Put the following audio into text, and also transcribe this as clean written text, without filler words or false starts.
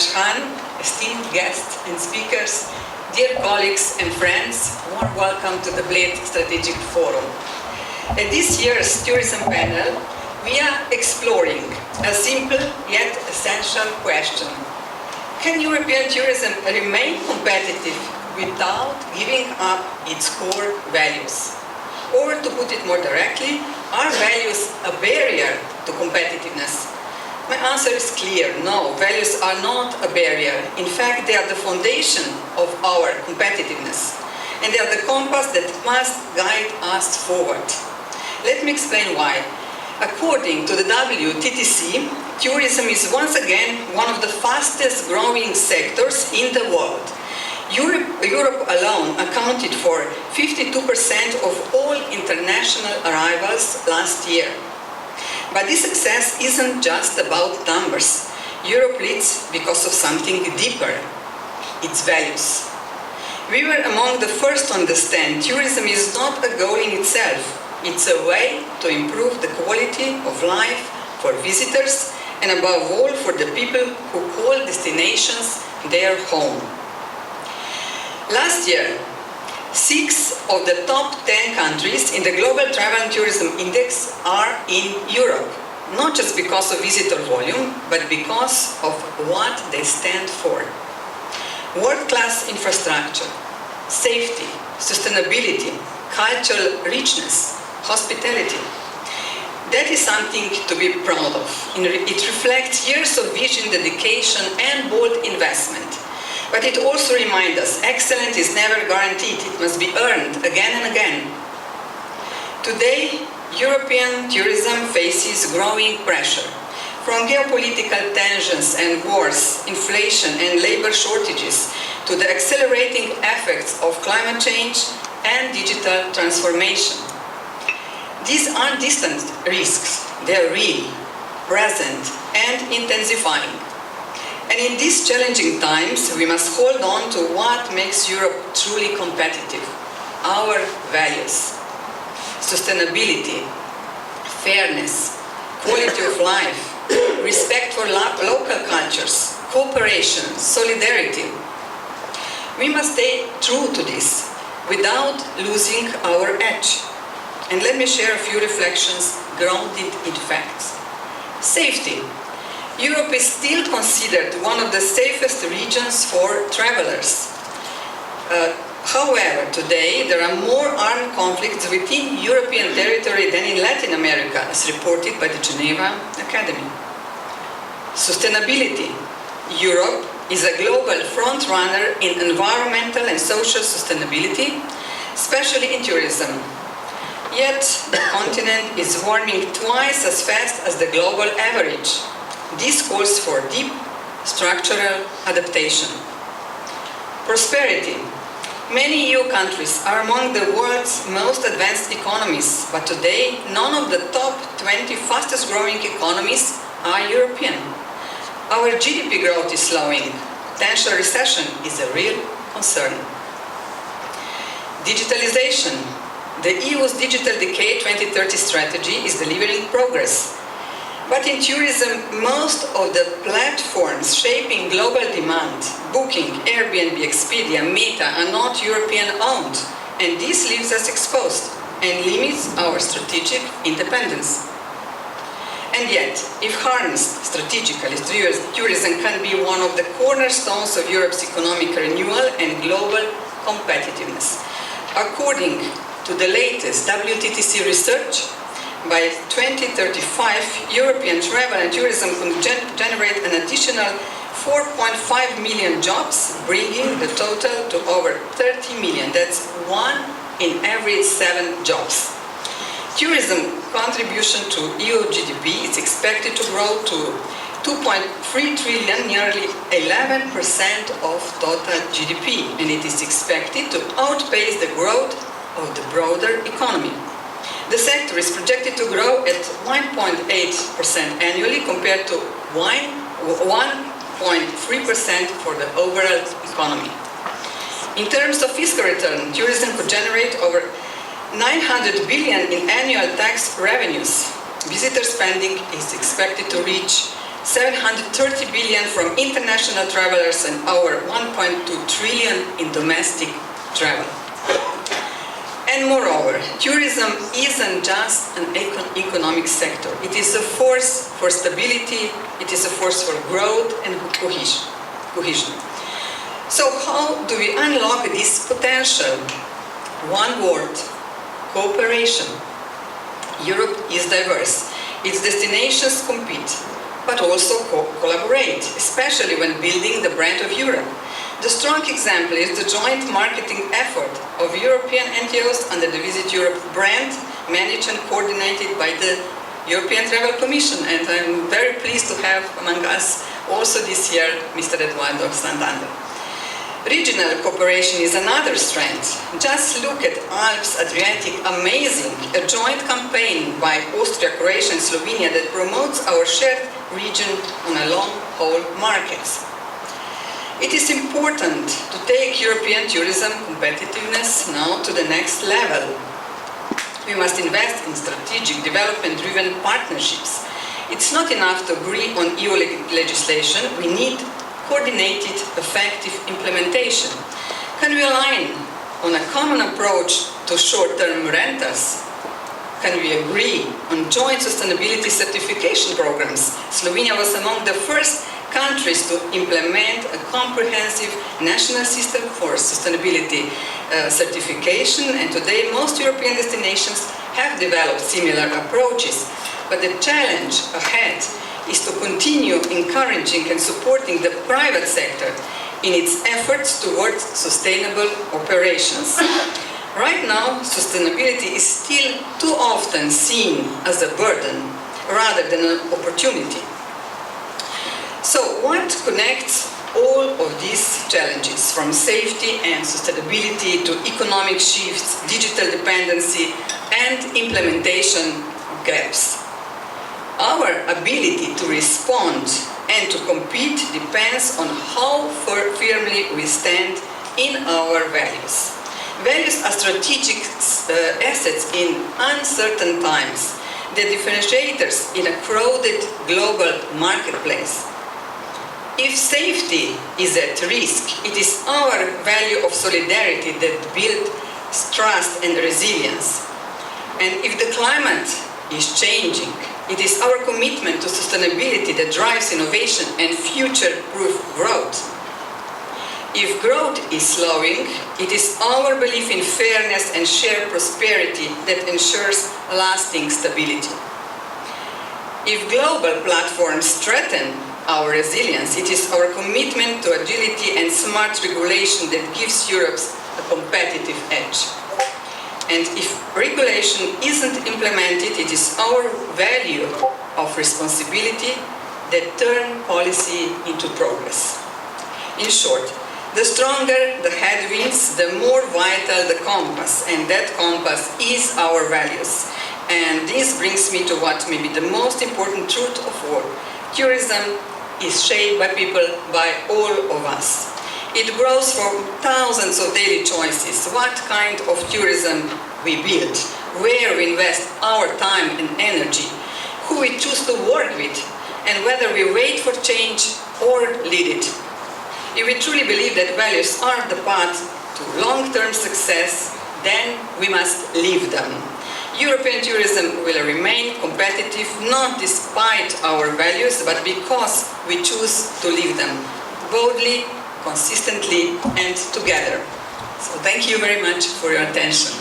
Khan, esteemed guests and speakers, dear colleagues and friends, warm welcome to the Bled Strategic Forum. At this year's tourism panel, we are exploring a simple yet essential question. Can European tourism remain competitive without giving up its core values? Or to put it more directly, are values a barrier to competitiveness? My answer is clear, no, values are not a barrier. In fact, they are the foundation of our competitiveness. And they are the compass that must guide us forward. Let me explain why. According to the WTTC, tourism is once again one of the fastest growing sectors in the world. Europe alone accounted for 52% of all international arrivals last year. But this success isn't just about numbers. Europe leads because of something deeper, its values. We were among the first to understand tourism is not a goal in itself. It's a way to improve the quality of life for visitors and above all for the people who call destinations their home. Last year, 6 of the top 10 countries in the Global Travel and Tourism Index are in Europe, not just because of visitor volume, but because of what they stand for. World-class infrastructure, safety, sustainability, cultural richness, hospitality. That is something to be proud of. It reflects years of vision, dedication, and bold investment. But it also reminds us, excellence is never guaranteed, it must be earned again and again. Today, European tourism faces growing pressure. From geopolitical tensions and wars, inflation and labor shortages, to the accelerating effects of climate change and digital transformation. These aren't distant risks, they are real, present, and intensifying. And in these challenging times, we must hold on to what makes Europe truly competitive. Our values. Sustainability, fairness, quality of life, respect for local cultures, cooperation, solidarity. We must stay true to this without losing our edge. And let me share a few reflections grounded in facts. Safety. Europe is still considered one of the safest regions for travelers. However, today there are more armed conflicts within European territory than in Latin America, as reported by the Geneva Academy. Sustainability. Europe is a global front-runner in environmental and social sustainability, especially in tourism. Yet, the continent is warming twice as fast as the global average. This calls for deep structural adaptation. Prosperity. Many EU countries are among the world's most advanced economies, but today none of the top 20 fastest growing economies are European. Our GDP growth is slowing. Potential recession is a real concern. Digitalization. The EU's Digital Decade 2030 strategy is delivering progress. But in tourism, most of the platforms shaping global demand, Booking, Airbnb, Expedia, Meta, are not European-owned, and this leaves us exposed and limits our strategic independence. And yet, if harnessed strategically, tourism can be one of the cornerstones of Europe's economic renewal and global competitiveness. According to the latest WTTC research, by 2035, European travel and tourism can generate an additional 4.5 million jobs, bringing the total to over 30 million. That's 1 in every 7 jobs. Tourism contribution to EU GDP is expected to grow to 2.3 trillion, nearly 11% of total GDP, and it is expected to outpace the growth of the broader economy. The sector is projected to grow at 1.8% annually compared to 1.3% for the overall economy. In terms of fiscal return, tourism could generate over 900 billion in annual tax revenues. Visitor spending is expected to reach 730 billion from international travelers and over 1.2 trillion in domestic travel. And moreover, tourism isn't just an economic sector. It is a force for stability, it is a force for growth and cohesion. So how do we unlock this potential? One word: cooperation. Europe is diverse. Its destinations compete, but also collaborate, especially when building the brand of Europe. The strong example is the joint marketing effort of European NGOs under the Visit Europe brand, managed and coordinated by the European Travel Commission. And I'm very pleased to have among us also this year Mr. Eduardo Santander. Regional cooperation is another strength. Just look at Alps Adriatic, amazing, a joint campaign by Austria, Croatia and Slovenia that promotes our shared region on a long-haul markets. It is important to take European tourism competitiveness now to the next level. We must invest in strategic development-driven partnerships. It's not enough to agree on EU legislation, we need coordinated, effective implementation. Can we align on a common approach to short-term rentals? Can we agree on joint sustainability certification programs? Slovenia was among the first countries to implement a comprehensive national system for sustainability certification, and today most European destinations have developed similar approaches. But the challenge ahead is to continue encouraging and supporting the private sector in its efforts towards sustainable operations. Right now, sustainability is still too often seen as a burden rather than an opportunity. So what connects all of these challenges, from safety and sustainability to economic shifts, digital dependency and implementation gaps? Our ability to respond and to compete depends on how firmly we stand in our values. Values are strategic assets in uncertain times. They're differentiators in a crowded global marketplace. If safety is at risk, it is our value of solidarity that builds trust and resilience. And if the climate is changing, it is our commitment to sustainability that drives innovation and future-proof growth. If growth is slowing, it is our belief in fairness and shared prosperity that ensures lasting stability. If global platforms strengthen our resilience, it is our commitment to agility and smart regulation that gives Europe a competitive edge. And if regulation isn't implemented, it is our value of responsibility that turn policy into progress. In short, the stronger the headwinds, the more vital the compass, and that compass is our values. And this brings me to what may be the most important truth of all. Tourism is shaped by people, by all of us. It grows from thousands of daily choices. What kind of tourism we build, where we invest our time and energy, who we choose to work with, and whether we wait for change or lead it. If we truly believe that values are the path to long-term success, then we must live them. European tourism will remain competitive not despite our values, but because we choose to live them boldly, consistently and together. So thank you very much for your attention.